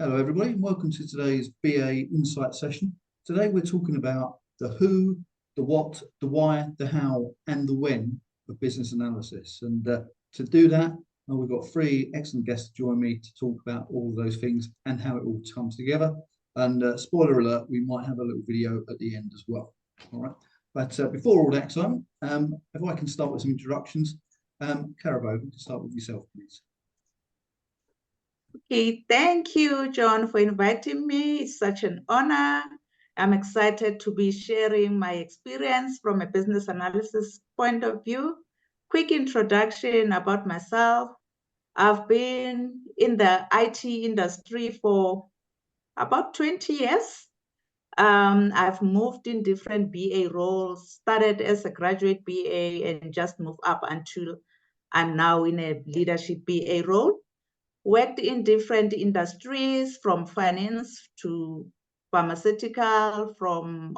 Hello everybody and welcome to today's BAInsights session. Today we're talking about the who, the what, the why, the how and the when of business analysis. And to do that, we've got three excellent guests to join me to talk about all of those things and how it all comes together. And spoiler alert, we might have a little video at the end as well. All right. But before all that excitement, if I can start with some introductions. Karabo, you can start with yourself, please. Okay, thank you, John, for inviting me. It's such an honor. I'm excited to be sharing my experience from a business analysis point of view. Quick introduction about myself. I've been in the IT industry for about 20 years. I've moved in different BA roles, started as a graduate BA and just moved up until I'm now in a leadership BA role. Worked in different industries, from finance to pharmaceutical, from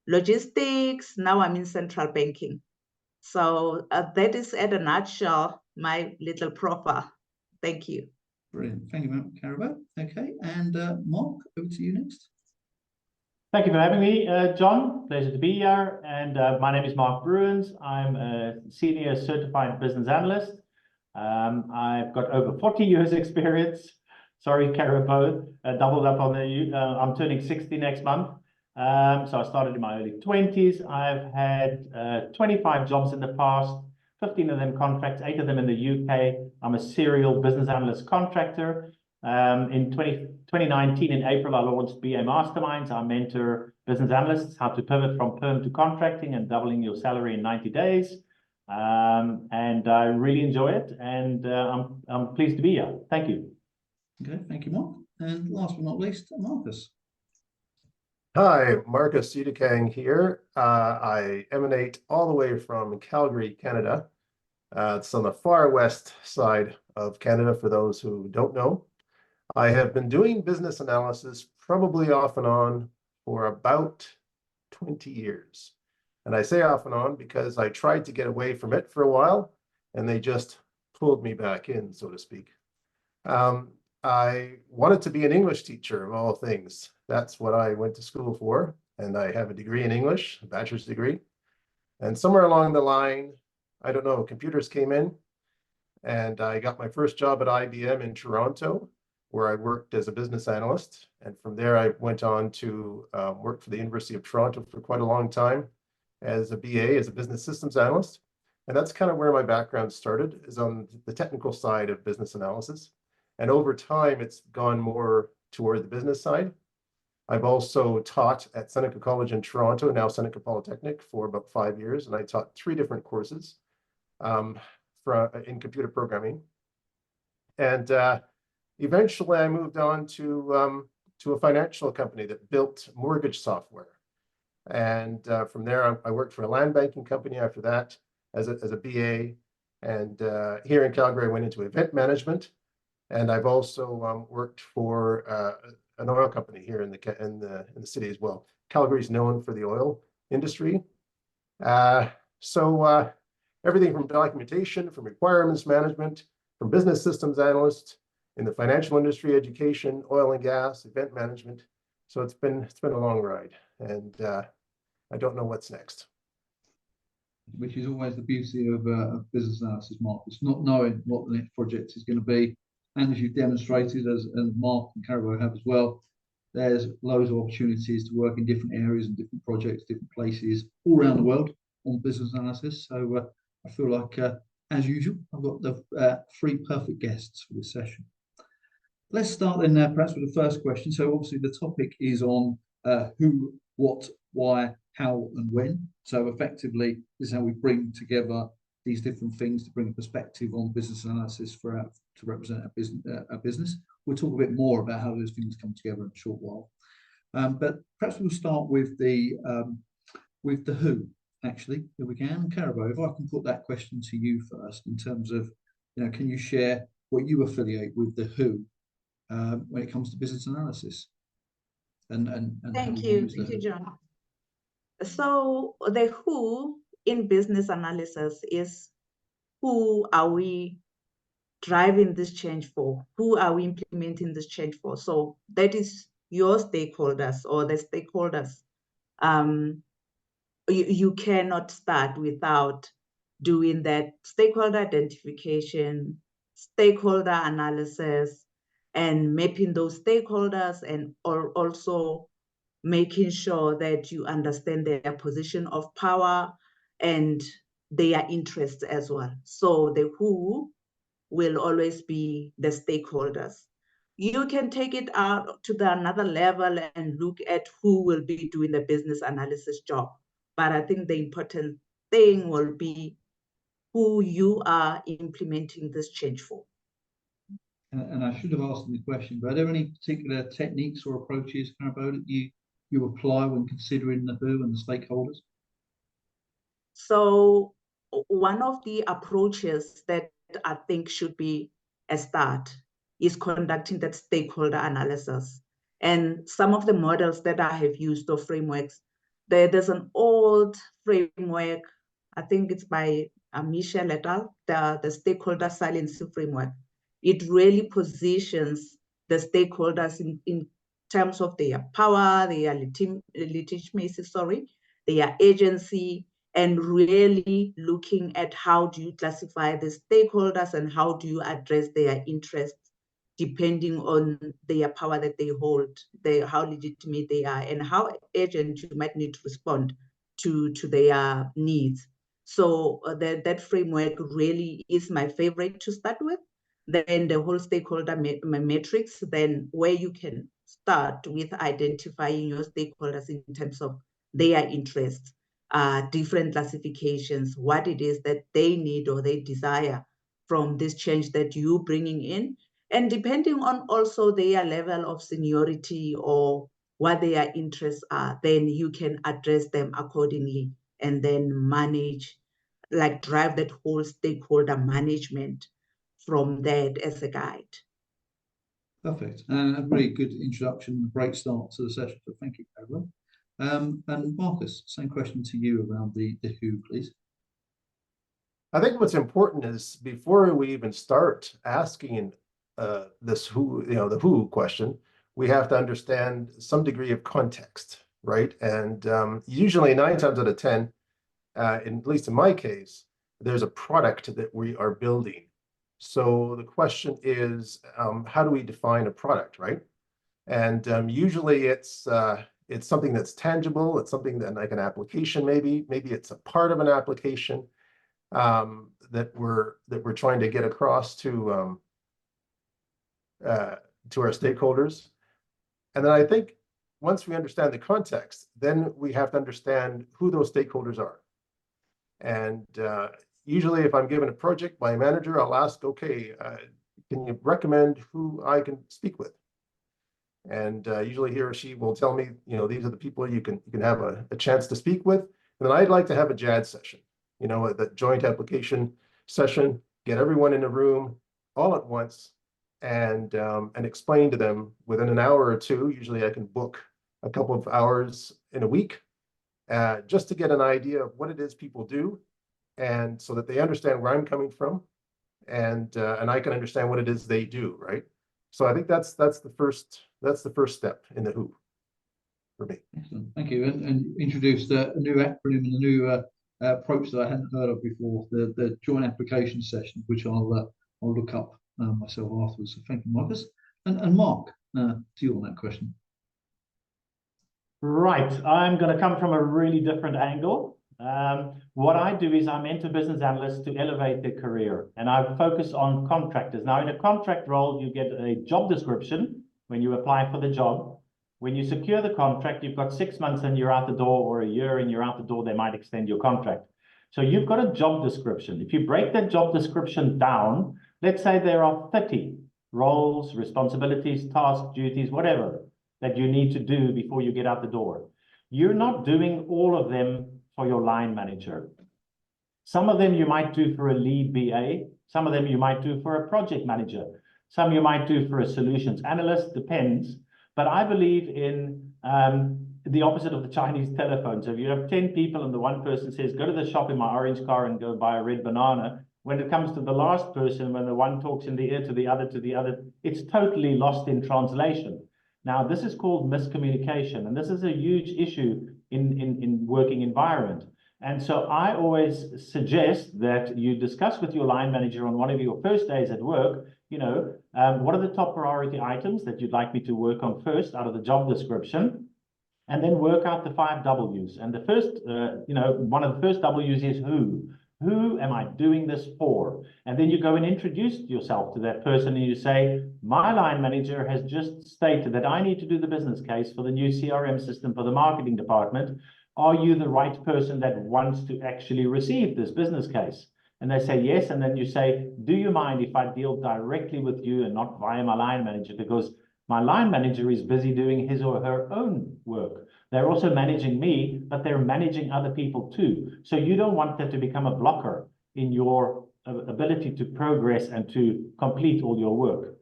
logistics. Now I'm in central banking. So that is, at a nutshell, my little profile. Thank you. Brilliant. Thank you, Karabo. Okay, and Mark, over to you next. Thank you for having me, John. Pleasure to be here. And my name is Mark Bruins. I'm a senior certified business analyst. I've got over 40 years experience. Sorry, Karabo, doubled up on the, I'm turning 60 next month. So I started in my early 20s. I've had 25 jobs in the past, 15 of them contracts, 8 of them in the UK. I'm a serial business analyst contractor. In 2019, in April, I launched BA Masterminds. I mentor business analysts how to pivot from perm to contracting and doubling your salary in 90 days. And I really enjoy it, and I'm pleased to be here. Thank you. Okay, thank you, Mark. And last but not least, Marcus. Hi, Marcus Udokang here. I emanate all the way from Calgary, Canada. It's on the far west side of Canada, for those who don't know. I have been doing business analysis probably off and on for about 20 years. And I say off and on because I tried to get away from it for a while, and they just pulled me back in, so to speak. I wanted to be an English teacher, of all things. That's what I went to school for, and I have a degree in English, a bachelor's degree. And somewhere along the line, I don't know, computers came in, and I got my first job at IIBA in Toronto, where I worked as a business analyst. And from there, I went on to work for the University of Toronto for quite a long time as a BA, as a business systems analyst. And that's kind of where my background started, is on the technical side of business analysis. And over time, it's gone more toward the business side. I've also taught at Seneca College in Toronto, now Seneca Polytechnic, for about 5 years. And I taught 3 different courses in computer programming. And eventually, I moved on to a financial company that built mortgage software. And from there, I worked for a land banking company after that as a BA. And here in Calgary, I went into event management. And I've also worked for an oil company here in the city as well. Calgary is known for the oil industry. So everything from documentation, from requirements management, from business systems analyst, in the financial industry, education, oil and gas, event management. So it's been a long ride, and I don't know what's next. Which is always the beauty of business analysis, Mark. It's not knowing what the next project is going to be. And as you've demonstrated, as Mark and Karabo have as well, there's loads of opportunities to work in different areas and different projects, different places all around the world on business analysis. So I feel like, as usual, I've got the 3 perfect guests for this session. Let's start then perhaps with the first question. So obviously the topic is on who, what, why, how and when. So effectively, this is how we bring together these different things to bring a perspective on business analysis to represent a business. We'll talk a bit more about how those things come together in a short while. But perhaps we'll start with the who, actually, if we can. Karabo, if I can put that question to you first, in terms of, can you share what you affiliate with the who when it comes to business analysis? And thank you, John. So the who in business analysis is, who are we driving this change for? Who are we implementing this change for? So that is your stakeholders or the stakeholders. You cannot start without doing that stakeholder identification, stakeholder analysis, and mapping those stakeholders, and also making sure that you understand their position of power and their interests as well. So the who will always be the stakeholders. You can take it out to another level and look at who will be doing the business analysis job. But I think the important thing will be who you are implementing this change for. And I should have asked them the question, but are there any particular techniques or approaches, Karabo, that you apply when considering the who and the stakeholders? So one of the approaches that I think should be a start is conducting that stakeholder analysis. And some of the models that I have used or frameworks, there's an old framework, I think it's by Michel et al., the stakeholder silencing framework. It really positions the stakeholders in terms of their power, their legitimacy, their agency, and really looking at how do you classify the stakeholders and how do you address their interests depending on their power that they hold, how legitimate they are, and how urgent you might need to respond to their needs. So that framework really is my favorite to start with. Then the whole stakeholder matrix, then where you can start with identifying your stakeholders in terms of their interests, different classifications, what it is that they need or they desire from this change that you're bringing in. And depending on also their level of seniority or what their interests are, then you can address them accordingly and then manage, like drive that whole stakeholder management from that as a guide. Perfect. And a really good introduction, a great start to the session. So thank you, Karabo. And Marcus, same question to you around the who, please. I think what's important is before we even start asking this who, the who question, we have to understand some degree of context, right? And usually 9 times out of 10, at least in my case, there's a product that we are building. So the question is, how do we define a product, right? And usually it's something that's tangible. It's something that, like an application, maybe it's a part of an application that we're trying to get across to our stakeholders. And then I think once we understand the context, then we have to understand who those stakeholders are. And usually if I'm given a project by a manager, I'll ask, okay, can you recommend who I can speak with? And usually he or she will tell me, these are the people you can have a chance to speak with. And then I'd like to have a JAD session, the joint application session, get everyone in a room all at once and explain to them within an hour or two. Usually I can book a couple of hours in a week just to get an idea of what it is people do, and so that they understand where I'm coming from, and I can understand what it is they do, right? So I think that's the first step in the who for me. Excellent, thank you. And introduced a new acronym and a new approach that I hadn't heard of before, the joint application session, which I'll look up myself afterwards. So thank you, Marcus. And Mark, to you on that question. Right, I'm going to come from a really different angle. What I do is I mentor business analysts to elevate their career, and I focus on contractors. Now, in a contract role, you get a job description when you apply for the job. When you secure the contract, you've got 6 months and you're out the door, or a year and you're out the door, they might extend your contract. So you've got a job description. If you break that job description down, let's say there are 30 roles, responsibilities, tasks, duties, whatever, that you need to do before you get out the door. You're not doing all of them for your line manager. Some of them you might do for a lead BA. Some of them you might do for a project manager. Some you might do for a solutions analyst, depends. But I believe in the opposite of the Chinese telephone. So if you have 10 people and the one person says, go to the shop in my orange car and go buy a red banana, when it comes to the last person, when the one talks in the ear to the other, it's totally lost in translation. Now, this is called miscommunication, and this is a huge issue in working environment. And so I always suggest that you discuss with your line manager on one of your first days at work, what are the top priority items that you'd like me to work on first out of the job description, and then work out the 5 W's. And the first, one of the first W's is who. Who am I doing this for? And then you go and introduce yourself to that person and you say, my line manager has just stated that I need to do the business case for the new CRM system for the marketing department. Are you the right person that wants to actually receive this business case? And they say yes. And then you say, do you mind if I deal directly with you and not via my line manager? Because my line manager is busy doing his or her own work. They're also managing me, but they're managing other people too. So you don't want that to become a blocker in your ability to progress and to complete all your work.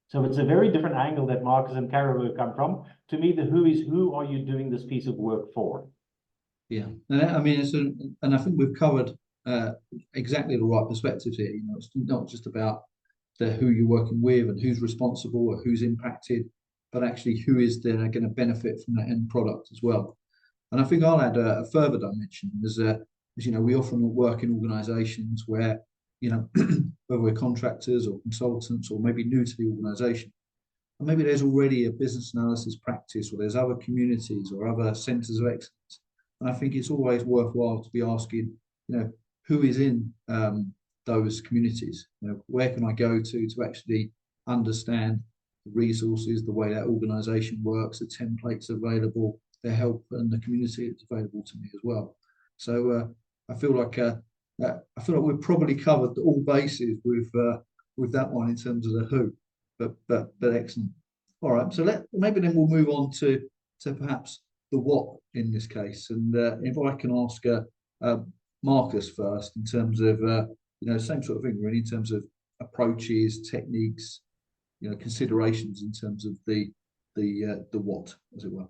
So it's a very different angle that Marcus and Karabo come from. To me, the who is who are you doing this piece of work for? Yeah, and I mean, and I think we've covered exactly the right perspectives here. It's not just about who you're working with and who's responsible or who's impacted, but actually who is then going to benefit from that end product as well. And I think I'll add a further dimension. As we often work in organisations where, whether we're contractors or consultants or maybe new to the organisation, and maybe there's already a business analysis practice or there's other communities or other centres of excellence. And I think it's always worthwhile to be asking, who is in those communities? Where can I go to actually understand the resources, the way that organisation works, the templates available, the help and the community that's available to me as well. So I feel like we've probably covered all bases with that one in terms of the who, but excellent. All right, so maybe then we'll move on to perhaps the what in this case, and if I can ask Marcus first in terms of same sort of thing really, in terms of approaches, techniques, considerations in terms of the what, as it were.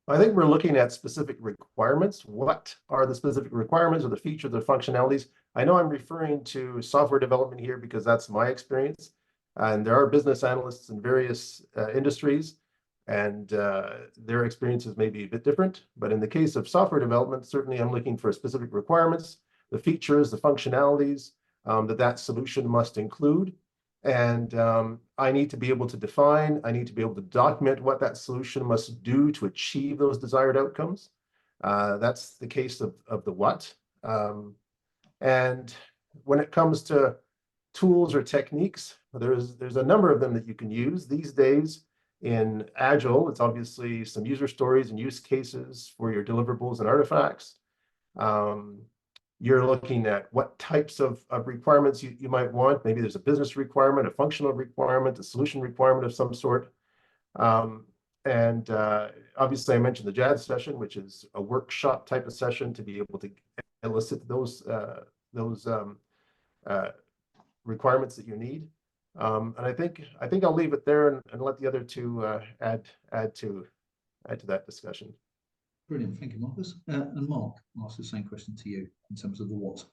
I think we're looking at specific requirements. What are the specific requirements or the features or functionalities? I know I'm referring to software development here because that's my experience. And there are business analysts in various industries, and their experiences may be a bit different. But in the case of software development, certainly I'm looking for specific requirements, the features, the functionalities that solution must include. And I need to be able to define, I need to be able to document what that solution must do to achieve those desired outcomes. That's the case of the what. And when it comes to tools or techniques, there's a number of them that you can use these days. In Agile, it's obviously some user stories and use cases for your deliverables and artifacts. You're looking at what types of requirements you might want. Maybe there's a business requirement, a functional requirement, a solution requirement of some sort. Obviously, I mentioned the JAD session, which is a workshop type of session to be able to elicit those requirements that you need. And I think I'll leave it there and let the other two add to that discussion. Brilliant, thank you, Marcus. And Mark, I'll ask the same question to you in terms of the what.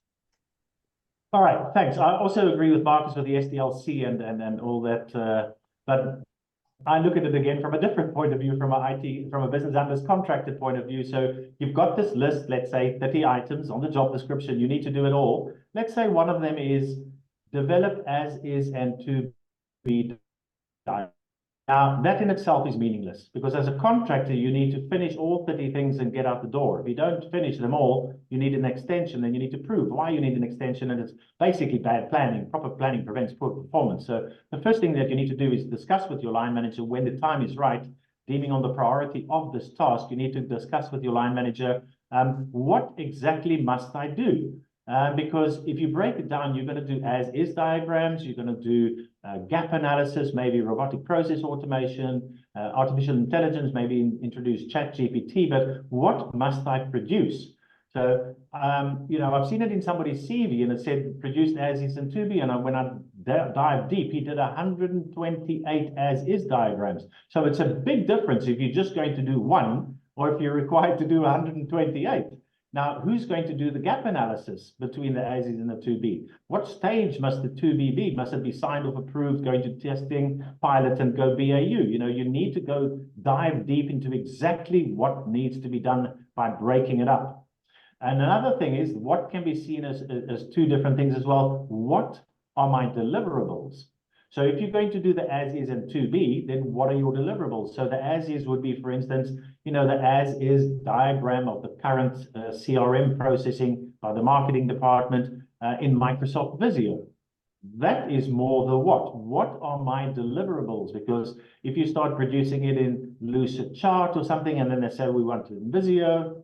All right, thanks. I also agree with Marcus with the SDLC and all that, but I look at it again from a different point of view, from a business analyst contracted point of view. So you've got this list, let's say 30 items on the job description. You need to do it all. Let's say one of them is develop as is and to be done. Now, that in itself is meaningless because as a contractor, you need to finish all 30 things and get out the door. If you don't finish them all, you need an extension, and you need to prove why you need an extension, and it's basically bad planning. Proper planning prevents poor performance. So the first thing that you need to do is discuss with your line manager when the time is right, deeming on the priority of this task. You need to discuss with your line manager, what exactly must I do? Because if you break it down, you're going to do as-is diagrams, you're going to do gap analysis, maybe robotic process automation, artificial intelligence, maybe introduce ChatGPT, but what must I produce? So, I've seen it in somebody's CV and it said produced as-is and to be, and when I dive deep, he did 128 as-is diagrams. So it's a big difference if you're just going to do one or if you're required to do 128. Now, who's going to do the gap analysis between the as-is and the to-be? What stage must the to-be be? Must it be signed off, approved, going to testing, pilot, and go BAU? You know, you need to go dive deep into exactly what needs to be done by breaking it up. And another thing is what can be seen as two different things as well. What are my deliverables? So if you're going to do the as-is and to-be, then what are your deliverables? So the as-is would be, for instance, you know, the as-is diagram of the current CRM processing by the marketing department in Microsoft Visio. That is more the what. What are my deliverables? Because if you start producing it in Lucid Chart or something, and then they say we want it in Visio,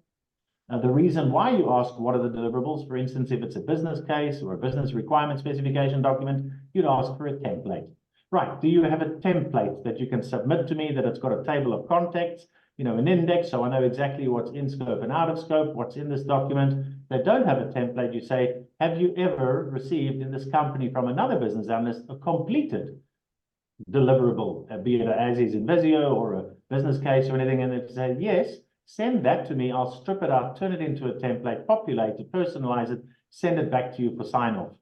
the reason why you ask what are the deliverables, for instance, if it's a business case or a business requirement specification document, you'd ask for a template. Right, do you have a template that you can submit to me that it's got a table of contacts, you know, an index, so I know exactly what's in scope and out of scope, what's in this document? They don't have a template. You say, have you ever received in this company from another business analyst a completed deliverable, be it an as-is in Visio or a business case or anything? And if they say yes, send that to me. I'll strip it out, turn it into a template, populate it, personalize it, send it back to you for sign-off.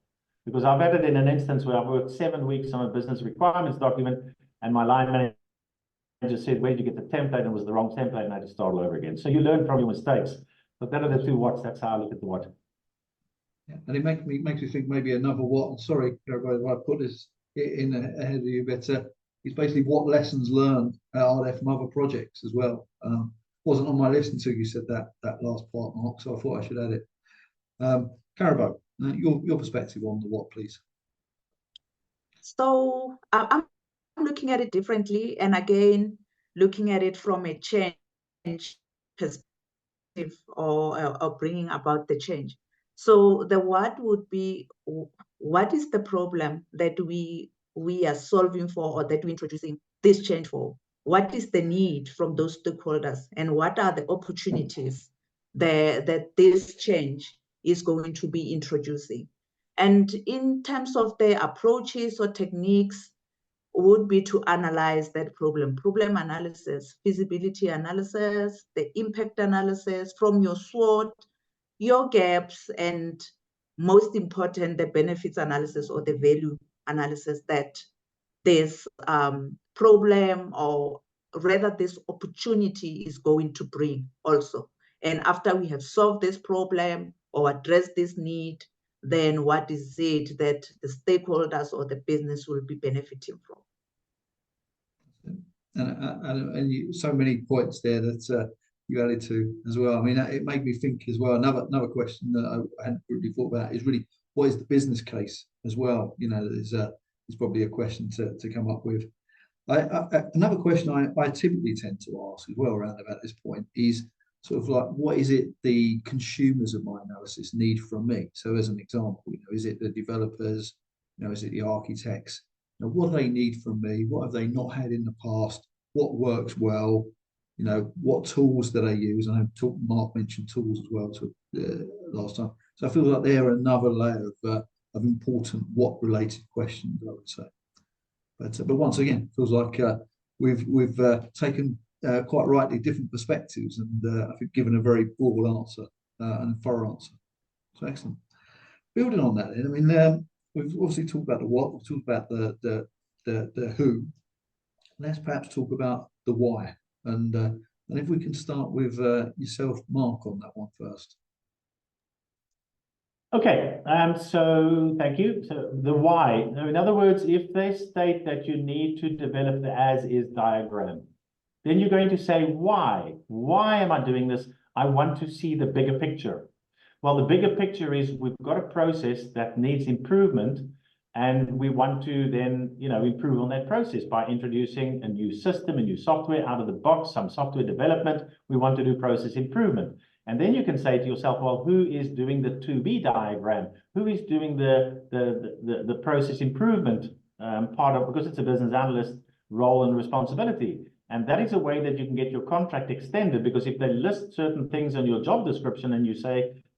Because I've had it in an instance where I've worked 7 weeks on a business requirements document, and my line manager said, where did you get the template? And it was the wrong template, and I had to start all over again. So you learn from your mistakes. But that are the two whats. That's how I look at the what. Yeah, and it makes me think maybe another what. Sorry, everybody, I put this in ahead of you, but it's basically what lessons learned are there from other projects as well. Wasn't on my list until you said that last part, Mark, so I thought I should add it. Karabo, your perspective on the what, please. So I'm looking at it differently, and again, looking at it from a change perspective or bringing about the change. So the what would be, what is the problem that we are solving for, or that we're introducing this change for? What is the need from those stakeholders, and what are the opportunities that this change is going to be introducing? And in terms of the approaches or techniques, would be to analyze that problem analysis, feasibility analysis, the impact analysis from your SWOT, your gaps, and most important, the benefits analysis or the value analysis that this problem, or rather this opportunity, is going to bring also. And after we have solved this problem or addressed this need, then what is it that the stakeholders or the business will be benefiting from? And so many points there that you added to as well. I mean, it made me think as well. Another question that I hadn't really thought about is really, what is the business case as well? You know, there's probably a question to come up with. Another question I typically tend to ask as well around about this point is sort of like, what is it the consumers of my analysis need from me? So as an example, you know, is it the developers? You know, is it the architects? You know, what do they need from me? What have they not had in the past? What works well? You know, what tools do they use? And Mark mentioned tools as well last time. So I feel like they're another layer of important what-related questions, I would say. But once again, it feels like we've taken quite rightly different perspectives, and I think given a very broad answer and a thorough answer. So excellent. Building on that, then, I mean, we've obviously talked about the what, we've talked about the who. Let's perhaps talk about the why, and if we can start with yourself, Mark, on that one first. Okay, so thank you. So the why. In other words, if they state that you need to develop the as-is diagram, then you're going to say, why? Why am I doing this? I want to see the bigger picture. Well, the bigger picture is we've got a process that needs improvement, and we want to then, you know, improve on that process by introducing a new system, a new software out of the box, some software development. We want to do process improvement. And then you can say to yourself, well, who is doing the to-be diagram? Who is doing the process improvement part of, because it's a business analyst role and responsibility. And that is a way that you can get your contract extended, because if they list certain things in your job description and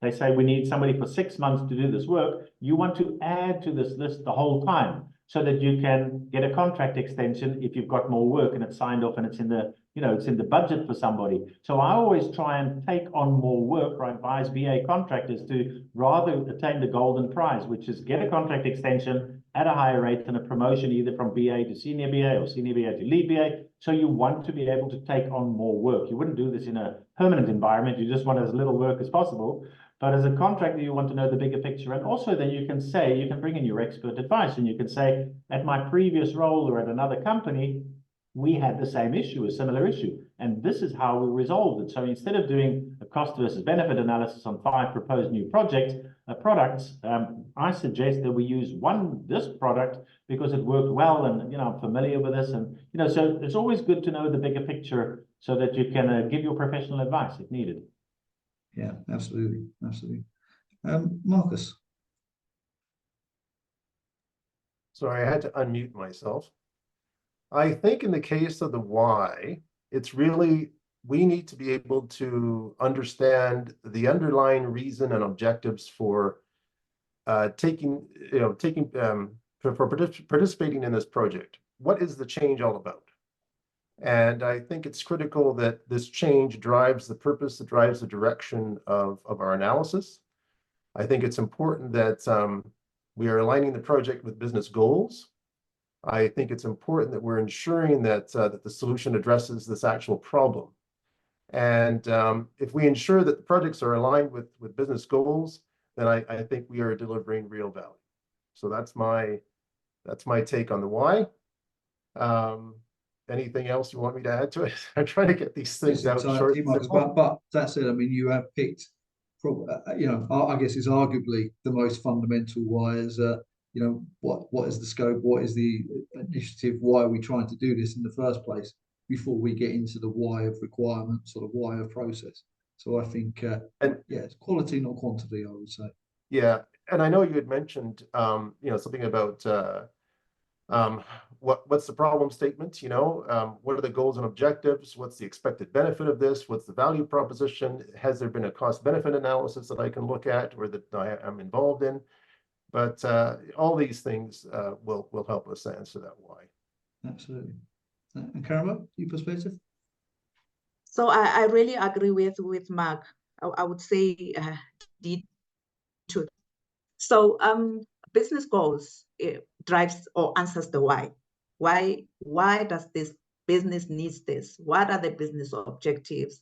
they say we need somebody for 6 months to do this work, you want to add to this list the whole time. so that you can get a contract extension if you've got more work and it's signed off and it's in the, it's in the budget for somebody. So I always try and take on more work, or advise BA contractors to rather attain the golden prize, which is get a contract extension at a higher rate than a promotion, either from BA to senior BA or senior BA to lead BA. So you want to be able to take on more work. You wouldn't do this in a permanent environment. You just want as little work as possible. But as a contractor, you want to know the bigger picture. And also then you can say, you can bring in your expert advice, and you can say, at my previous role or at another company, we had the same issue, a similar issue, and this is how we resolved it. So instead of doing a cost versus benefit analysis on 5 proposed new products, I suggest that we use this product because it worked well, and I'm familiar with this, and so it's always good to know the bigger picture so that you can give your professional advice if needed. Yeah, absolutely, absolutely. Marcus. Sorry, I had to unmute myself. I think in the case of the why, it's really, we need to be able to understand the underlying reason and objectives for participating in this project. What is the change all about? And I think it's critical that this change drives the purpose, that drives the direction of our analysis. I think it's important that we are aligning the project with business goals. I think it's important that we're ensuring that that the solution addresses this actual problem. And if we ensure that the projects are aligned with business goals, then I think we are delivering real value. So that's my take on the why. Anything else you want me to add to it? I'm trying to get these things out short. But that said, I mean, you have picked, I guess it's arguably the most fundamental why is, what is the scope? What is the initiative? Why are we trying to do this in the first place before we get into the why of requirements or the why of process? So I think, it's quality, not quantity, I would say. Yeah, and I know you had mentioned, something about what's the problem statement, what are the goals and objectives? What's the expected benefit of this? What's the value proposition? Has there been a cost benefit analysis that I can look at or that I'm involved in? But all these things will help us answer that why. Absolutely. And Karabo, your perspective? So I really agree with Mark. I would say to. So business goals drives or answers the why. Why does this business needs this? What are the business objectives?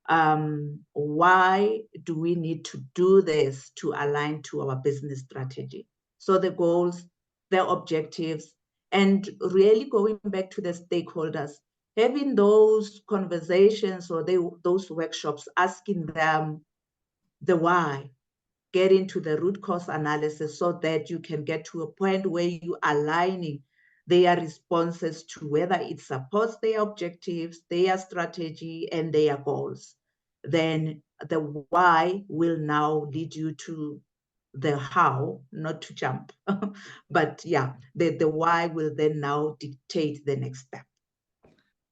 Why do we need to do this to align to our business strategy? So the goals, the objectives, and really going back to the stakeholders, having those conversations or those workshops, asking them the why, get into the root cause analysis so that you can get to a point where you are aligning their responses to whether it supports their objectives, their strategy, and their goals. Then the why will now lead you to the how, not to jump. But yeah, the why will then now dictate the next step.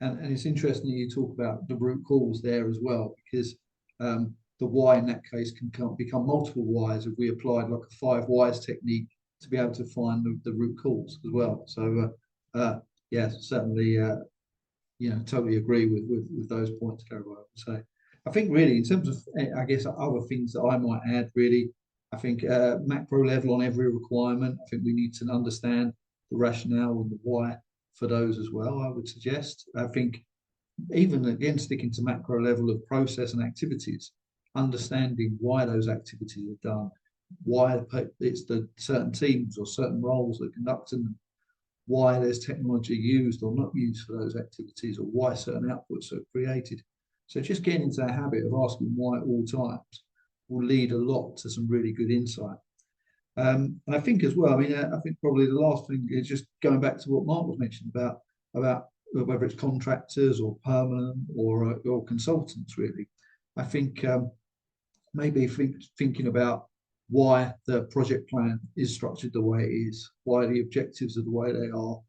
And it's interesting that you talk about the root cause there as well, because the why in that case can become multiple whys if we applied like a 5 whys technique to be able to find the root cause as well. So certainly, totally agree with those points, Karabo, I would say. I think really in terms of, I guess, other things that I might add, really, I think macro level on every requirement, I think we need to understand the rationale and the why for those as well, I would suggest. I think even again, sticking to macro level of process and activities, understanding why those activities are done, why it's the certain teams or certain roles that are conducting them, why there's technology used or not used for those activities, or why certain outputs are created. So just getting into the habit of asking why at all times will lead a lot to some really good insight. And I think as well, I think probably the last thing is just going back to what Mark was mentioning about whether it's contractors or permanent or consultants, really. I think maybe thinking about why the project plan is structured the way it is, why the objectives are the way they are,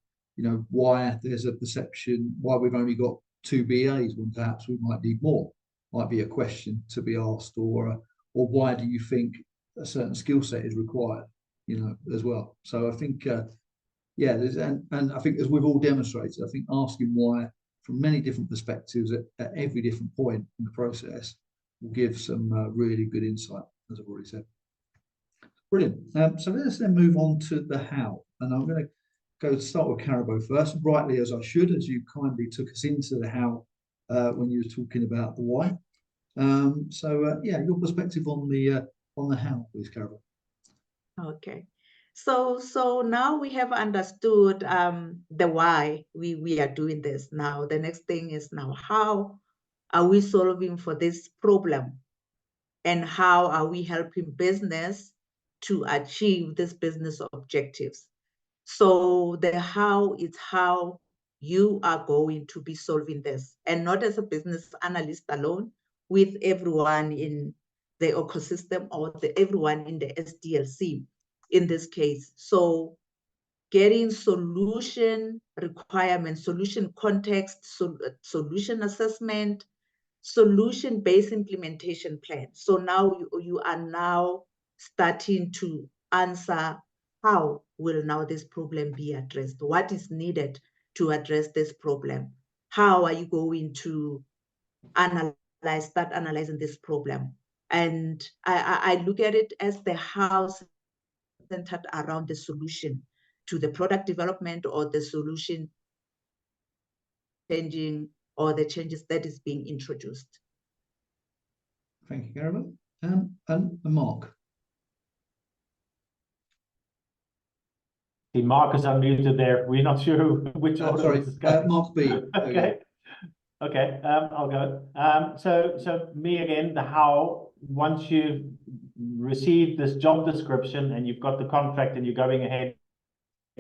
why there's a perception, why we've only got 2 BAs when perhaps we might need more, might be a question to be asked, or why do you think a certain skill set is required, as well. So I think, yeah, and I think as we've all demonstrated, I think asking why from many different perspectives at every different point in the process will give some really good insight, as I've already said. Brilliant. So let's then move on to the how, and I'm going to start with Karabo first, rightly as I should, as you kindly took us into the how when you were talking about the why. Yeah, your perspective on the how, please, Karabo. Okay. So now we have understood the why we are doing this. Now the next thing is now how are we solving for this problem, and how are we helping business to achieve this business objectives? So the how is how you are going to be solving this, and not as a business analyst alone, with everyone in the ecosystem or everyone in the SDLC in this case. So getting solution requirements, solution context, solution assessment, solution-based implementation plan. So now you are now starting to answer how will now this problem be addressed? What is needed to address this problem? How are you going to start analyzing this problem? And I look at it as the how centered around the solution to the product development or the solution changing or the changes that is being introduced. Thank you, Karabo. And Mark. See, Mark is unmuted there. We're not sure which order Sorry, this is going. Mark B. Okay. Okay, I'll go. So me again, the how, once you've received this job description and you've got the contract and you're going ahead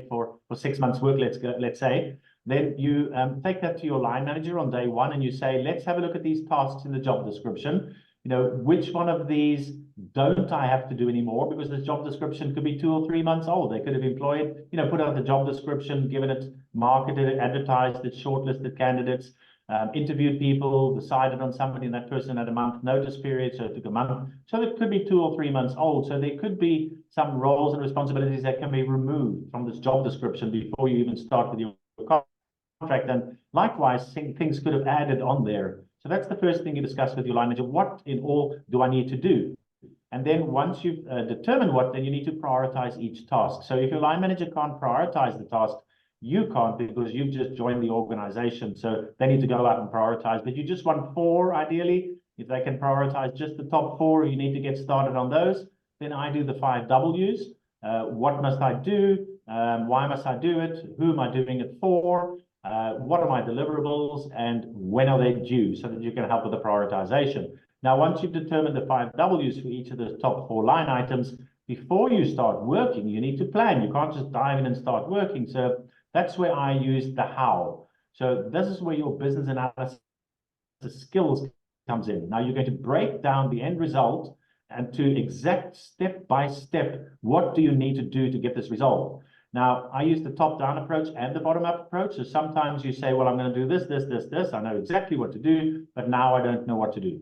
for 6 months work, let's say, then you take that to your line manager on day one and you say, let's have a look at these tasks in the job description. You know, which one of these don't I have to do anymore? Because this job description could be 2 or 3 months old. They could have employed, you know, put out the job description, given it, marketed it, advertised it, shortlisted candidates, interviewed people, decided on somebody, and that person had a month notice period, so it took a month. So it could be 2 or 3 months old. So there could be some roles and responsibilities that can be removed from this job description before you even start with your contract. And likewise, things could have added on there. So that's the first thing you discuss with your line manager. What in all do I need to do? And then once you've determined what, then you need to prioritize each task. So if your line manager can't prioritize the task, you can't, because you've just joined the organization. So they need to go out and prioritize. But you just want 4 ideally. If they can prioritize just the top 4, you need to get started on those. Then I do the 5 W's. What must I do? Why must I do it? Who am I doing it for? What are my deliverables? And when are they due? So that you can help with the prioritization. Now, once you've determined the 5 W's for each of the top 4 line items, before you start working, you need to plan. You can't just dive in and start working. So that's where I use the how. So this is where your business analysis skills comes in. Now you're going to break down the end result and to exact step by step, what do you need to do to get this result? Now, I use the top-down approach and the bottom-up approach. So sometimes you say, well, I'm going to do this, this, this, this. I know exactly what to do, but now I don't know what to do.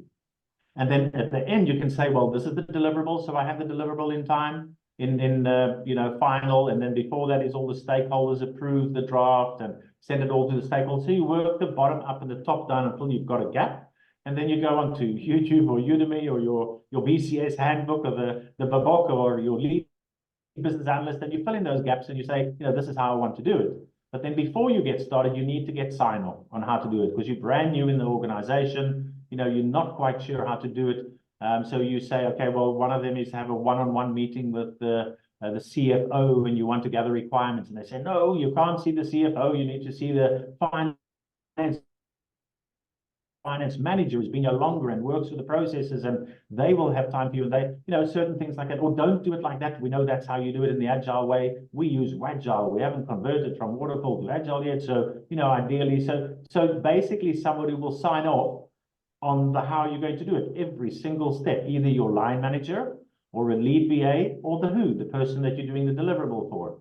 And then at the end, you can say, well, this is the deliverable. So I have the deliverable in time, you know, final. And then before that is all the stakeholders approve the draft and send it all to the stakeholders. So you work the bottom up and the top down until you've got a gap. And then you go on to YouTube or Udemy or your BCS handbook or the Babok or your lead business analyst, and you fill in those gaps and you say, you know, this is how I want to do it. But then before you get started, you need to get sign off on how to do it, because you're brand new in the organization. You know, you're not quite sure how to do it. So you say, okay, well, one of them is have a one-on-one meeting with the CFO, and you want to gather requirements. And they say, no, you can't see the CFO. You need to see the finance manager who's been here longer and works with the processes, and they will have time for you. And they, you know, certain things like that, or don't do it like that. We know that's how you do it in the agile way. We use Agile. We haven't converted from waterfall to agile yet. So, you know, ideally, so basically somebody will sign off on the how you're going to do it. Every single step, either your line manager or a lead BA or the who, the person that you're doing the deliverable for.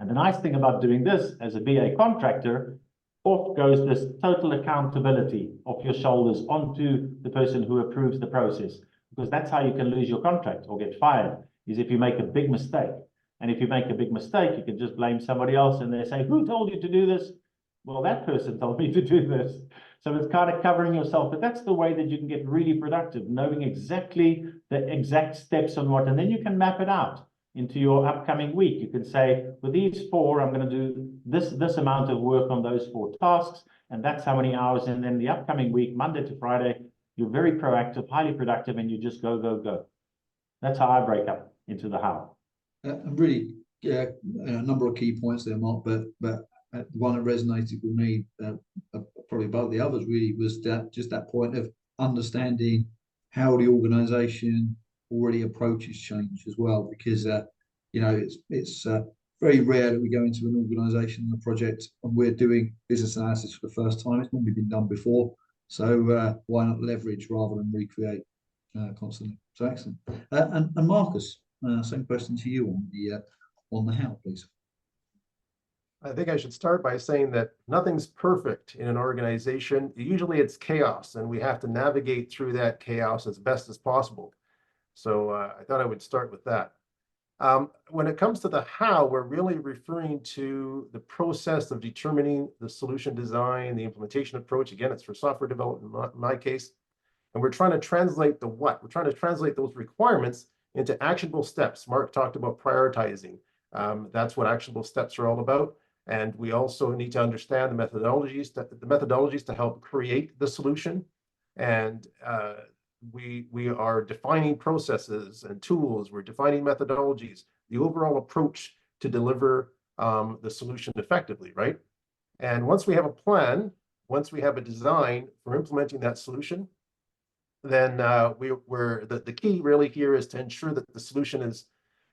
And the nice thing about doing this as a BA contractor, off goes this total accountability off your shoulders onto the person who approves the process, because that's how you can lose your contract or get fired, is if you make a big mistake. And if you make a big mistake, you can just blame somebody else and they say, who told you to do this? Well, that person told me to do this. So it's kind of covering yourself, but that's the way that you can get really productive, knowing exactly the exact steps on what, and then you can map it out into your upcoming week. You can say, with these 4, I'm going to do this amount of work on those 4 tasks, and that's how many hours. And then the upcoming week, Monday to Friday, you're very proactive, highly productive, and you just go, go, go. That's how I break up into the how. Really, a number of key points there, Mark, but the one that resonated with me, probably above the others, really, was that point of understanding how the organisation already approaches change as well, because it's very rare that we go into an organisation and a project and we're doing business analysis for the first time. It's normally been done before, so why not leverage rather than recreate constantly? So excellent. And Marcus, same question to you on the how, please. I think I should start by saying that nothing's perfect in an organization. Usually it's chaos, and we have to navigate through that chaos as best as possible. So I thought I would start with that. When it comes to the how, we're really referring to the process of determining the solution design, the implementation approach. Again, it's for software development in my case. And we're trying to translate the what. We're trying to translate those requirements into actionable steps. Mark talked about prioritizing. That's what actionable steps are all about. And we also need to understand the methodologies to help create the solution. And we are defining processes and tools. We're defining methodologies, the overall approach to deliver the solution effectively, right? And once we have a plan, once we have a design for implementing that solution, then the key really here is to ensure that the solution is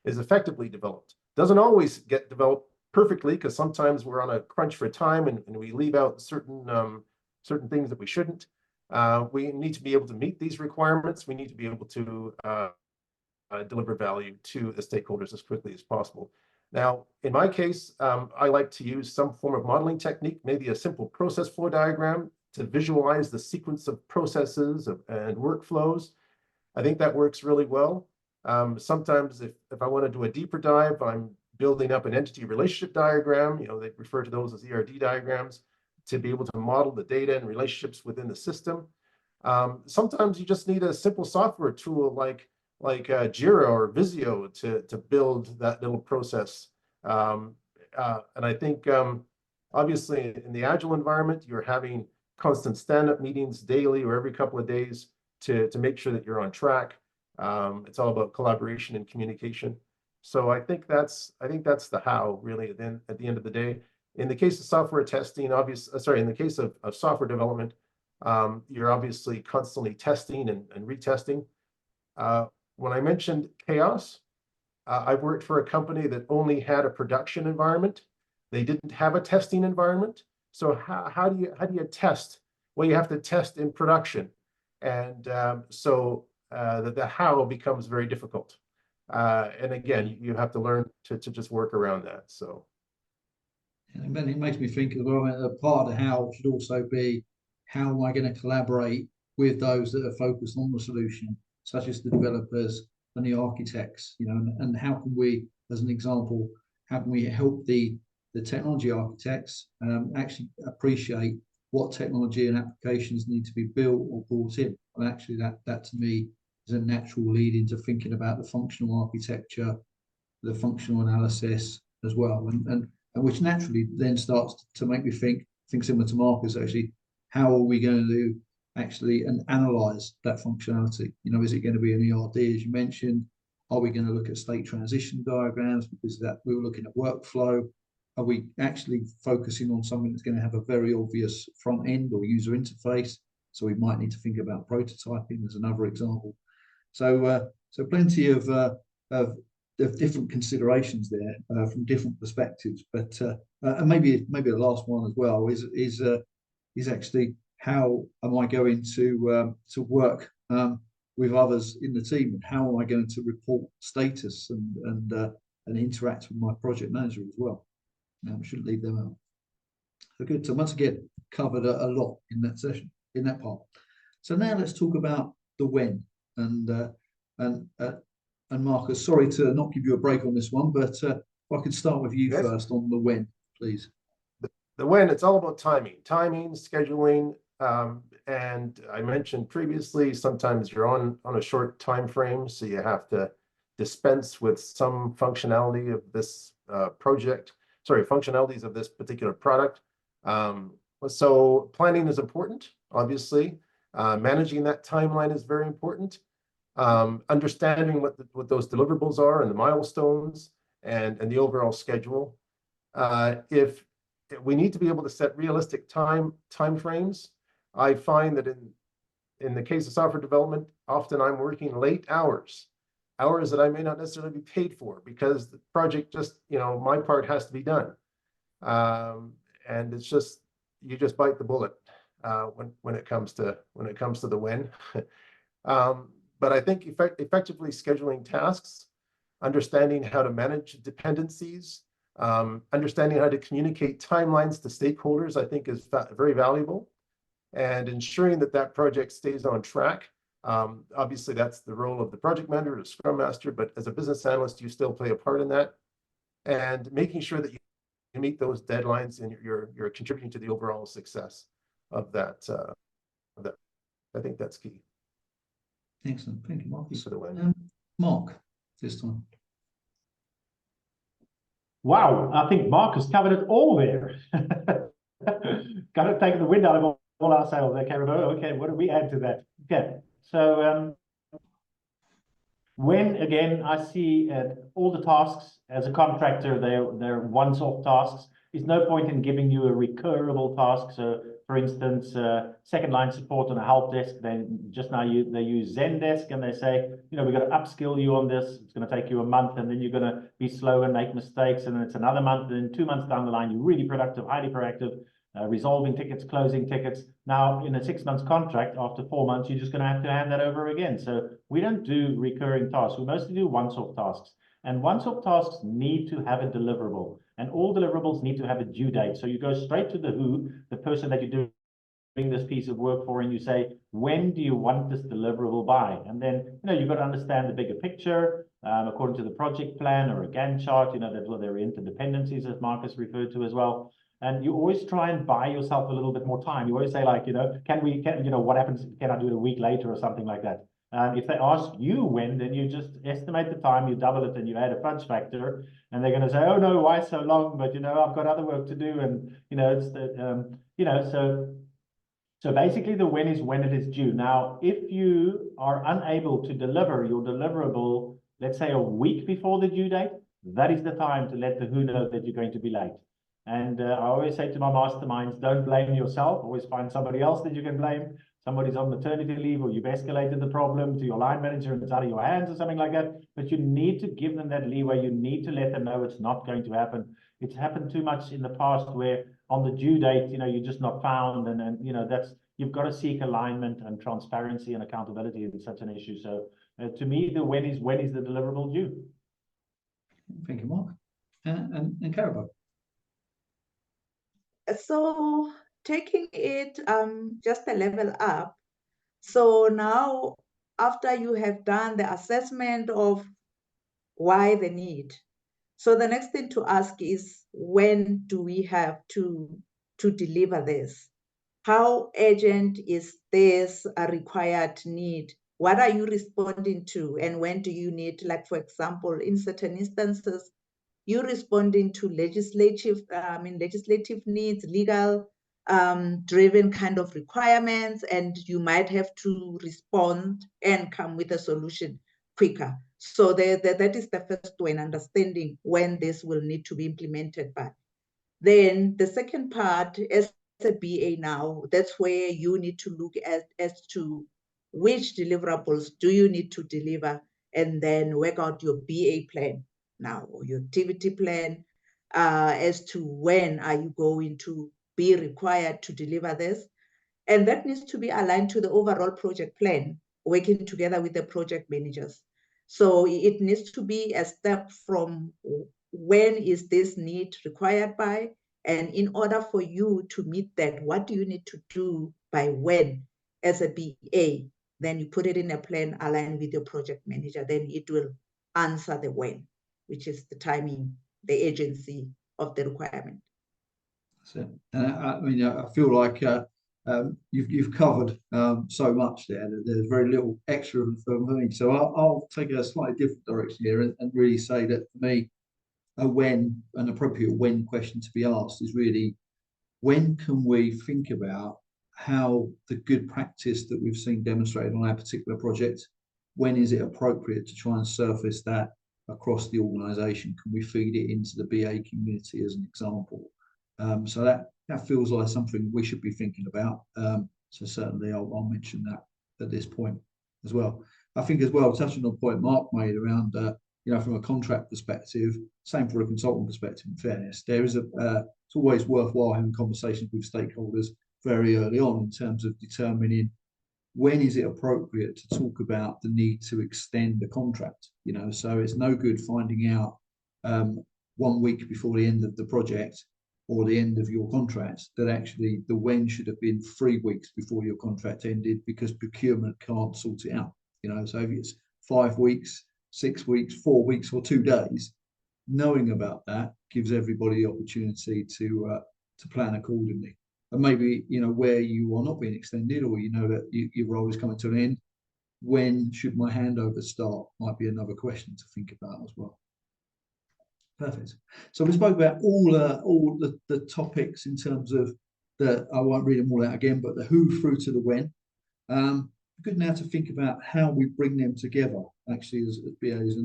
effectively developed. Doesn't always get developed perfectly, because sometimes we're on a crunch for time and we leave out certain things that we shouldn't. We need to be able to meet these requirements. We need to be able to deliver value to the stakeholders as quickly as possible. Now, in my case, I like to use some form of modeling technique, maybe a simple process flow diagram to visualize the sequence of processes and workflows. I think that works really well. Sometimes if I want to do a deeper dive, I'm building up an entity relationship diagram. They refer to those as ERD diagrams, to be able to model the data and relationships within the system. Sometimes you just need a simple software tool like Jira or Visio to build that little process. And I think obviously in the agile environment, you're having constant stand-up meetings daily or every couple of days to make sure that you're on track. It's all about collaboration and communication. So I think that's the how, really, at the end of the day. In the case of software testing, in the case of software development, you're obviously constantly testing and retesting. When I mentioned chaos, I've worked for a company that only had a production environment. They didn't have a testing environment. So how do you test? Well, you have to test in production, and so the how becomes very difficult. And again, you have to learn to just work around that. So. And then it makes me think as well, a part of the how should also be, how am I going to collaborate with those that are focused on the solution, such as the developers and the architects, and how can we, as an example, how can we help the technology architects actually appreciate what technology and applications need to be built or brought in. And actually that to me is a natural lead into thinking about the functional architecture, the functional analysis as well, and which naturally then starts to make me think similar to Marcus, actually, how are we going to actually and analyze that functionality? Is it going to be an ERD, as you mentioned? Are we going to look at state transition diagrams, because that we were looking at workflow? Are we actually focusing on something that's going to have a very obvious front end or user interface? So we might need to think about prototyping as another example. So plenty of different considerations there from different perspectives. But and maybe the last one as well is actually, how am I going to work with others in the team, and how am I going to report status and interact with my project manager as well? We shouldn't leave them out. So good. So once again, covered a lot in that session, in that part. So now let's talk about the when. And And Marcus, sorry to not give you a break on this one, but if I could start with you Yes. first on the when, please. The when, it's all about timing, scheduling. And I mentioned previously, sometimes you're on a short time frame, so you have to dispense with some functionality of this functionalities of this particular product. So planning is important, obviously. Managing that timeline is very important. Understanding what those deliverables are and the milestones and the overall schedule. If we need to be able to set realistic time frames, I find that in the case of software development, often I'm working late hours that I may not necessarily be paid for because the project just, my part has to be done. And it's just, you just bite the bullet when it comes to the when. But I think effectively scheduling tasks, understanding how to manage dependencies, understanding how to communicate timelines to stakeholders, I think is very valuable, and ensuring that project stays on track. Obviously, that's the role of the project manager or scrum master, but as a business analyst, you still play a part in that, and making sure that you meet those deadlines and you're contributing to the overall success of that. I think that's key. Excellent. Thank you, Marcus. For the when. Mark, this time. Wow, I think Marcus covered it all there. Got to take the wind out of all our sails there, Karabo. Okay, what do we add to that? Okay, so when again I see all the tasks as a contractor, they're once-off tasks. There's no point in giving you a recurrable task. So, for instance, second line support on a help desk. Then just now they use Zendesk and they say, we've got to upskill you on this. It's going to take you a month, and then you're going to be slow and make mistakes, and then it's another month. And then 2 months down the line, you're really productive, highly proactive, resolving tickets, closing tickets. Now, in a 6 months contract, after 4 months, you're just going to have to hand that over again. So we don't do recurring tasks. We mostly do once-off tasks. And once-off tasks need to have a deliverable. And all deliverables need to have a due date. So you go straight to the person that you're doing this piece of work for, and you say, when do you want this deliverable by? And then, you've got to understand the bigger picture, according to the project plan or a Gantt chart, that's what their interdependencies, as Marcus referred to as well. And you always try and buy yourself a little bit more time. You always say, like, what happens? Can I do it a week later or something like that? If they ask you when, then you just estimate the time, you double it, and you add a fudge factor, and they're going to say, "Oh no, why so long?" But I've got other work to do, and it's the so basically the when is when it is due. Now, if you are unable to deliver your deliverable, let's say a week before the due date, that is the time to let the WHO know that you're going to be late. And I always say to my masterminds, don't blame yourself. Always find somebody else that you can blame. Somebody's on maternity leave, or you've escalated the problem to your line manager and it's out of your hands or something like that. But you need to give them that leeway. You need to let them know it's not going to happen. It's happened too much in the past where on the due date, you're just not found. And you've got to seek alignment and transparency and accountability in such an issue. So to me, the when is the deliverable due. Thank you, Mark. And Karabo. So taking it just a level up. So now, after you have done the assessment of why the need, so the next thing to ask is, when do we have to deliver this? How urgent is this a required need? What are you responding to? And when do you need, like, for example, in certain instances, you're responding to legislative needs, legal driven kind of requirements, and you might have to respond and come with a solution quicker. So that is the first one, understanding when this will need to be implemented by. Then the second part, as a BA now, that's where you need to look at as to which deliverables do you need to deliver, and then work out your BA plan now, or your activity plan, as to when are you going to be required to deliver this. And that needs to be aligned to the overall project plan, working together with the project managers. So it needs to be a step from when is this need required by, and in order for you to meet that, what do you need to do by when as a BA? Then you put it in a plan aligned with your project manager, then it will answer the when, which is the timing, the agency of the requirement. That's it. And I mean, I feel like you've covered so much there that there's very little extra for me. So I'll take a slightly different direction here and really say that for me, an appropriate when question to be asked is really, when can we think about how the good practice that we've seen demonstrated on our particular project, when is it appropriate to try and surface that across the organisation? Can we feed it into the BA community as an example? So that feels like something we should be thinking about. So certainly I'll mention that at this point as well. I think as well, touching on a point Mark made around, from a contract perspective, same for a consultant perspective, in fairness, there is it's always worthwhile having conversations with stakeholders very early on in terms of determining when is it appropriate to talk about the need to extend the contract. So it's no good finding out 1 week before the end of the project or the end of your contract that actually the when should have been 3 weeks before your contract ended, because procurement can't sort it out. So if it's 5 weeks, 6 weeks, 4 weeks, or 2 days, knowing about that gives everybody the opportunity to plan accordingly. And maybe, where you are not being extended, or that your role is coming to an end, when should my handover start might be another question to think about as well. Perfect. So we spoke about all the topics in terms of I won't read them all out again, but the who through to the when. Good now to think about how we bring them together actually as BAs.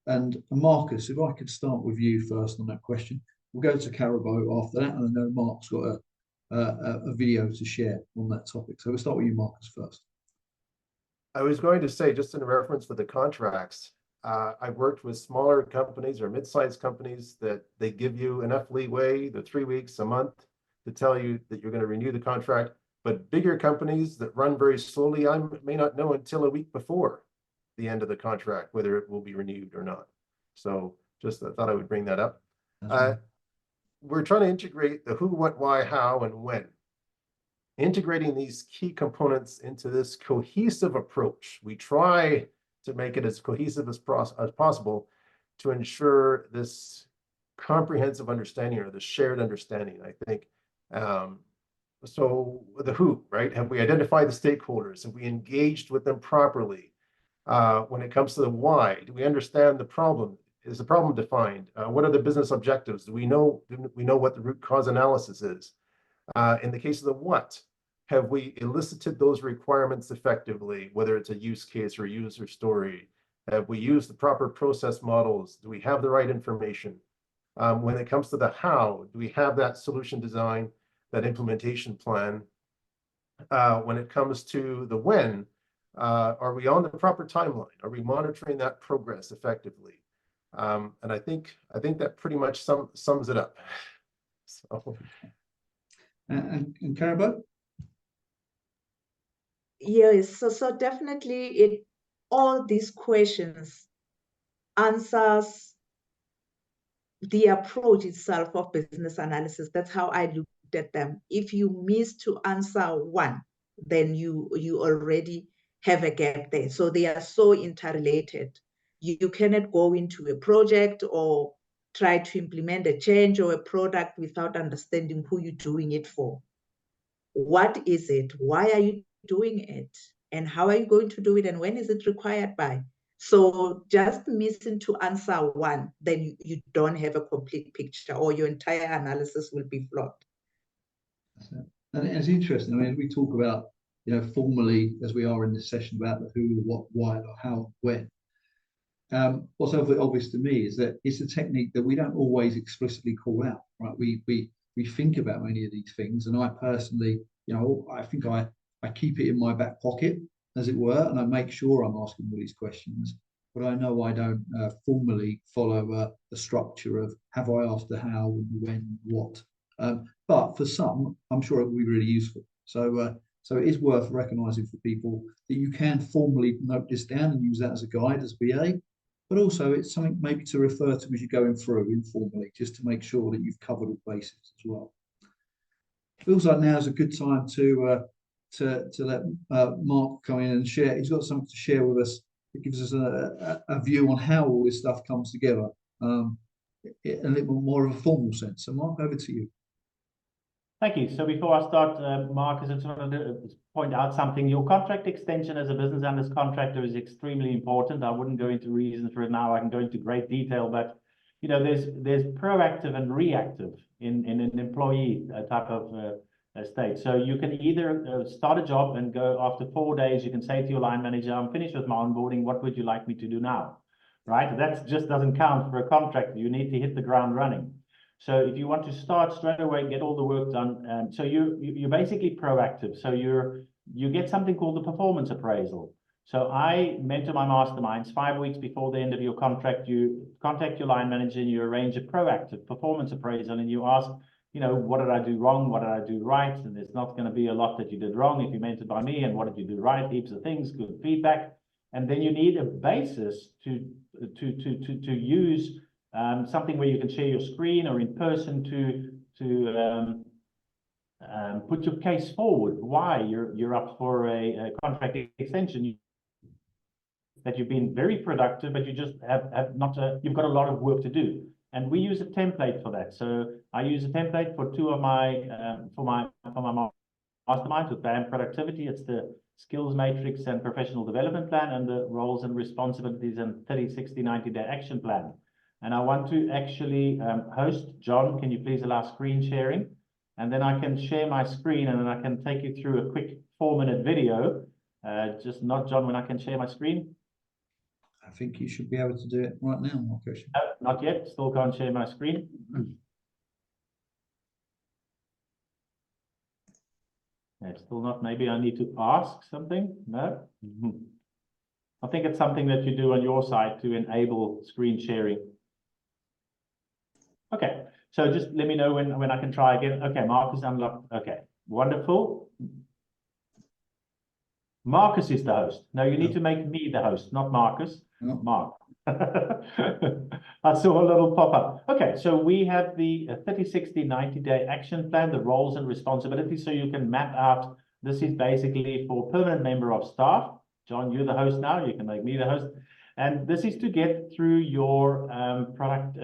And Marcus, if I could start with you first on that question. We'll go to Karabo after that, and I know Mark's got a video to share on that topic. So we'll start with you, Marcus, first. I was going to say, just in reference to the contracts, I've worked with smaller companies or mid-sized companies that they give you enough leeway, the 3 weeks, a month, to tell you that you're going to renew the contract. But bigger companies that run very slowly, I may not know until a week before the end of the contract whether it will be renewed or not. So just I thought I would bring that up. We're trying to integrate the who, what, why, how, and when. Integrating these key components into this cohesive approach. We try to make it as cohesive as possible to ensure this comprehensive understanding, or the shared understanding, I think. So the who, right? Have we identified the stakeholders? Have we engaged with them properly? When it comes to the why, do we understand the problem? Is the problem defined? What are the business objectives? Do we know what the root cause analysis is? In the case of the what, have we elicited those requirements effectively, whether it's a use case or user story? Have we used the proper process models? Do we have the right information? When it comes to the how, do we have that solution design, that implementation plan? When it comes to the when, are we on the proper timeline? Are we monitoring that progress effectively? And I think that pretty much sums it up. So. And Karabo? Yes, so definitely all these questions answers the approach itself of business analysis. That's how I looked at them. If you miss to answer one, then you already have a gap there. So they are so interrelated. You cannot go into a project or try to implement a change or a product without understanding who you're doing it for. What is it? Why are you doing it? And how are you going to do it? And when is it required by? So just missing to answer one, then you don't have a complete picture, or your entire analysis will be flawed. And it's interesting. I mean, we talk about, formally, as we are in this session, about the who, the what, why, the how, when. What's obvious to me is that it's a technique that we don't always explicitly call out, right? We think about many of these things, and I personally, I think I keep it in my back pocket, as it were, and I make sure I'm asking all these questions, but I know I don't formally follow the structure of have I asked the how, when, what. But for some, I'm sure it will be really useful. So it is worth recognizing for people that you can formally note this down and use that as a guide as BA, but also it's something maybe to refer to as you're going through informally, just to make sure that you've covered all bases as well. Feels like now is a good time to let Mark come in and share. He's got something to share with us it gives us a view on how all this stuff comes together, in a little more of a formal sense. So Mark, over to you. Thank you. So before I start, Mark, I just wanted to point out something. Your contract extension as a business analyst contractor is extremely important. I wouldn't go into reasons for it now. I can go into great detail, but you know, there's proactive and reactive in an employee type of state. So you can either start a job and go after 4 days. You can say to your line manager, "I'm finished with my onboarding. What would you like me to do now?" Right? That just doesn't count for a contractor. You need to hit the ground running. So if you want to start straight away, get all the work done, so you're basically proactive. So you get something called the performance appraisal. So I mentor my masterminds 5 weeks before the end of your contract. You contact your line manager and you arrange a proactive performance appraisal, and you ask, you know, what did I do wrong? What did I do right? And there's not going to be a lot that you did wrong if you mentored by me. And what did you do right? Heaps of things, good feedback. And then you need a basis to use something where you can share your screen or in person to put your case forward, why you're up for a contract extension, that you've been very productive, but you just have not, you've got a lot of work to do. And we use a template for that. So I use a template for two of my, for my masterminds with BAM productivity. It's the skills matrix and professional development plan, and the roles and responsibilities and 30, 60, 90-day action plan. And I want to actually host. John, can you please allow screen sharing? And then I can share my screen, and then I can take you through a quick 4-minute video. Just not John when I can share my screen. I think you should be able to do it right now, Mark. No, not yet. Still can't share my screen. It's still not. Maybe I need to ask something. No. I think it's something that you do on your side to enable screen sharing. Okay, so just let me know when I can try again. Okay, Mark is unlocked. Okay, wonderful. Marcus is the host. No, you need to make me the host, not Marcus. No. Mark. I saw a little pop-up. Okay, so we have the 30, 60, 90-day action plan, the roles and responsibilities, so you can map out. This is basically for permanent member of staff. John, you're the host now. You can make me the host. And this is to get through your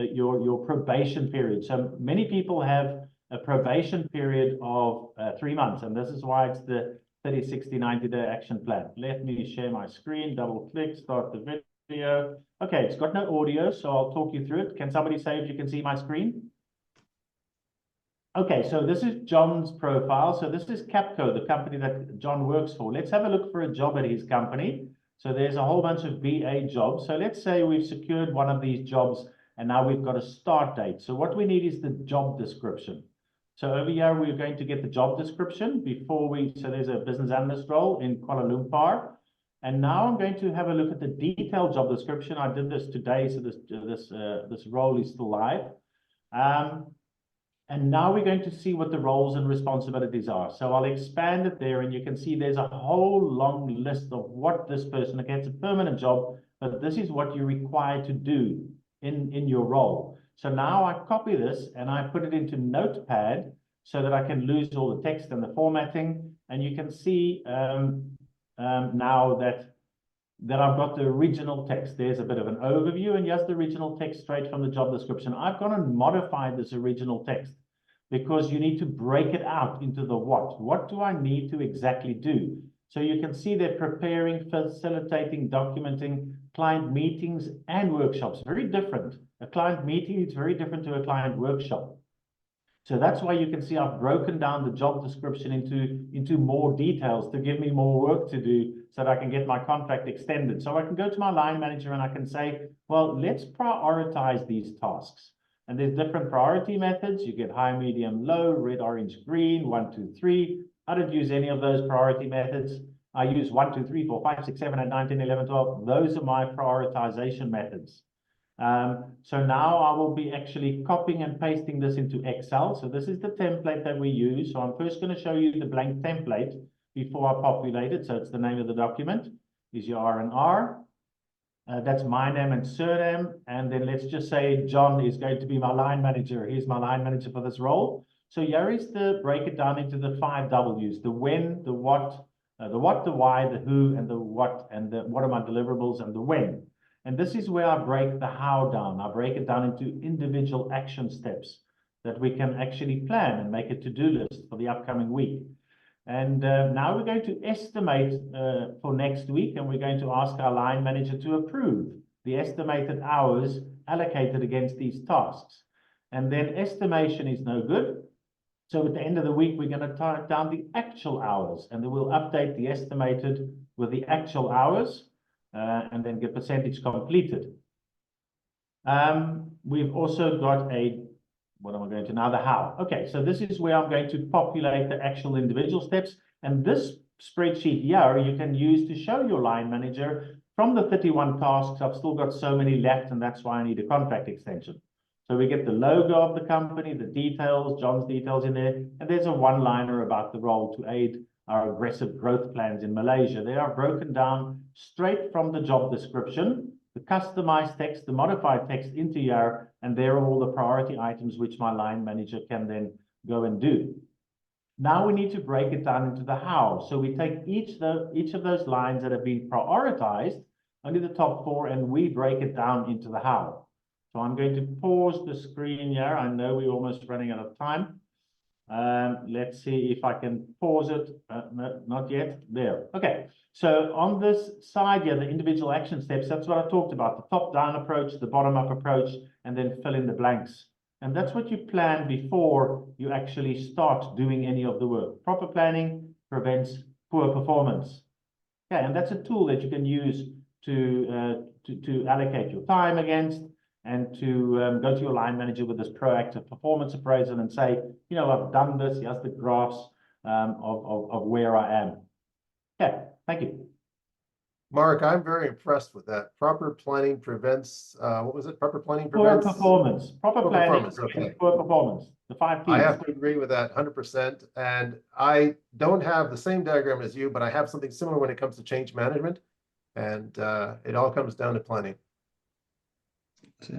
your probation period. So many people have a probation period of 3 months, and this is why it's the 30, 60, 90-day action plan. Let me share my screen, double click, start the video. Okay, it's got no audio, so I'll talk you through it. Can somebody say if you can see my screen? Okay, so this is John's profile. So this is Capco, the company that John works for. Let's have a look for a job at his company. So there's a whole bunch of BA jobs. So let's say we've secured one of these jobs, and now we've got a start date. So what we need is the job description. So over here, we're going to get the job description before so there's a business analyst role in Kuala Lumpur. And now I'm going to have a look at the detailed job description. I did this today, so this role is still live. And now we're going to see what the roles and responsibilities are. So I'll expand it there, and you can see there's a whole long list of what this person gets, a permanent job, but this is what you're required to do in your role. So now I copy this and I put it into Notepad so that I can lose all the text and the formatting. And you can see now that I've got the original text. There's a bit of an overview, and here's the original text straight from the job description. I've gone and modified this original text because you need to break it out into the what. What do I need to exactly do? So you can see they're preparing, facilitating, documenting client meetings and workshops. Very different. A client meeting is very different to a client workshop. So that's why you can see I've broken down the job description into more details to give me more work to do so that I can get my contract extended. So I can go to my line manager and I can say, well, let's prioritize these tasks. And there's different priority methods. You get high, medium, low, red, orange, green, 1, 2, 3. I don't use any of those priority methods. I use 1, 2, 3, 4, 5, 6, 7, 8, 9, 10, 11, 12. Those are my prioritization methods. So now I will be actually copying and pasting this into Excel. So this is the template that we use. So I'm first going to show you the blank template before I populate it. So it's the name of the document, is your R&R. That's my name and surname. And then let's just say John is going to be my line manager. He's my line manager for this role. So here is the break it down into the 5 W's, the when, the what, The what, the why, the who, and the what, and the what are my deliverables, and the when. And this is where I break the how down. I break it down into individual action steps that we can actually plan and make a to-do list for the upcoming week. And now we're going to estimate for next week, and we're going to ask our line manager to approve the estimated hours allocated against these tasks. And then estimation is no good. So at the end of the week, we're going to type down the actual hours, and then we'll update the estimated with the actual hours, and then get percentage completed. We've also got what am I going to now? The how. Okay, so this is where I'm going to populate the actual individual steps. And this spreadsheet here, you can use to show your line manager from the 31 tasks. I've still got so many left, and that's why I need a contract extension. So we get the logo of the company, the details, John's details in there, and there's a one-liner about the role to aid our aggressive growth plans in Malaysia. They are broken down straight from the job description, the customized text, the modified text into here, and there are all the priority items which my line manager can then go and do. Now we need to break it down into the how. So we take each of those lines that have been prioritized, only the top 4, and we break it down into the how. So I'm going to pause the screen here. I know we're almost running out of time. Let's see if I can pause it. No, not yet. There. Okay. So on this side here, the individual action steps, that's what I talked about. The top-down approach, the bottom-up approach, and then fill in the blanks. And that's what you plan before you actually start doing any of the work. Proper planning prevents poor performance. Yeah, and that's a tool that you can use to allocate your time against, and to go to your line manager with this proactive performance appraisal and say, you know, I've done this, here's the graphs of where I am. Okay, thank you. Mark, I'm very impressed with that. Proper planning prevents, what was it? Proper planning prevents? Poor performance. Proper planning performance, okay. Poor performance. The 5 P's. I have to agree with that 100%. And I don't have the same diagram as you, but I have something similar when it comes to change management. And it all comes down to planning.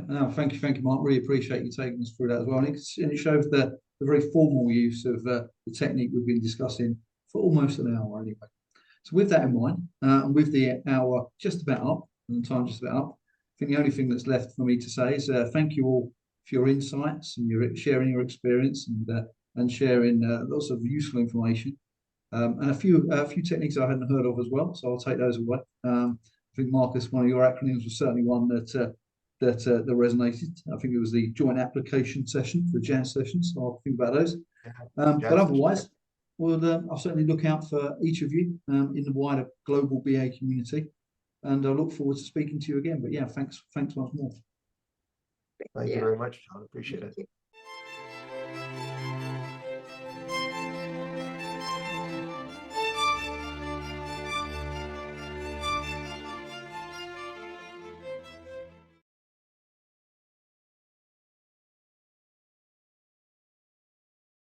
No, thank you, Mark. Really appreciate you taking us through that as well. And it shows the very formal use of the technique we've been discussing for almost an hour anyway. So with that in mind, and with the hour just about up, and the time just about up, I think the only thing that's left for me to say is thank you all for your insights and your sharing your experience and sharing lots of useful information. And a few techniques I hadn't heard of as well, so I'll take those away. I think, Marcus, one of your acronyms was certainly one that resonated. I think it was the joint application session, the JAS session, so I'll think about those. But otherwise, I'll certainly look out for each of you in the wider global BA community, and I look forward to speaking to you again. But yeah, thanks once more. Thank you very much, John. Appreciate it.